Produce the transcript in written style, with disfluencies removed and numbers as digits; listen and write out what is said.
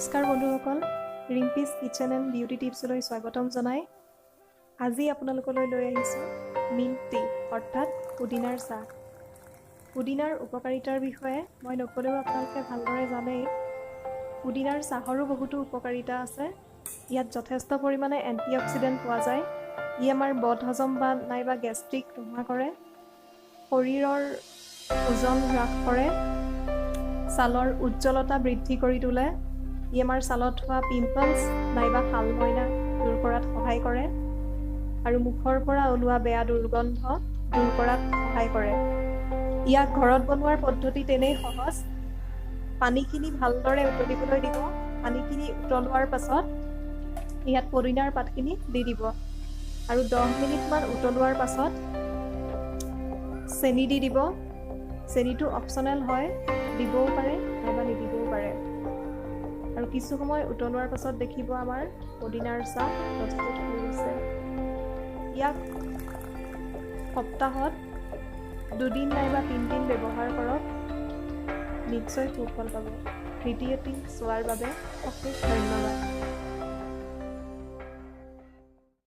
নমস্কাৰ বন্ধুসকল, ৰিম্পিজ kitchen and beauty টিপছলৈ স্বাগতম জনাই আজি আপোনালোকলৈ লৈ আহিছোঁ মিণ্ট টি অৰ্থাৎ পুদিনাৰ চাহ। পুদিনাৰ উপকাৰিতাৰ বিষয়ে মই নকলেও আপোনালোকে ভালদৰে জানেই। পুদিনাৰ চাহৰো বহুতো উপকাৰিতা আছে। ইয়াত যথেষ্ট পৰিমাণে এণ্টিঅক্সিডেণ্ট পোৱা যায়। ই আমাৰ বদহজম বা নাইবা গেষ্ট্ৰিক নোহোৱা কৰে, শৰীৰৰ ওজন হ্ৰাস কৰে, ছালৰ উজ্জ্বলতা বৃদ্ধি কৰি তোলে। ই আমাৰ ছালত হোৱা পিম্পলছ নাইবা শালমইনা দূৰ কৰাত সহায় কৰে আৰু মুখৰ পৰা ওলোৱা বেয়া দুৰ্গন্ধ দূৰ কৰাত সহায় কৰে। ইয়াক ঘৰত বনোৱাৰ পদ্ধতি তেনেই সহজ। পানীখিনি ভালদৰে উতলিবলৈ দিব। পানীখিনি উতলোৱাৰ পাছত ইয়াত পুদিনাৰ পাতখিনি দি দিব আৰু 10 মিনিটমান উতলোৱাৰ পাছত চেনি দি দিব। চেনিটো অপশ্যনেল হয়, দিবও পাৰে নাইবা নিদিবও পাৰে। আৰু কিছু সময় উতলোৱাৰ পাছত দেখিব আমাৰ পুদিনাৰ চাহ প্ৰস্তুত হৈ গৈছে। ইয়াক সপ্তাহত 2 দিন নাইবা 3 দিন ব্যৱহাৰ কৰক, নিশ্চয় সুফল পাব। ভিডিঅ'টি চোৱাৰ বাবে অশেষ ধন্যবাদ।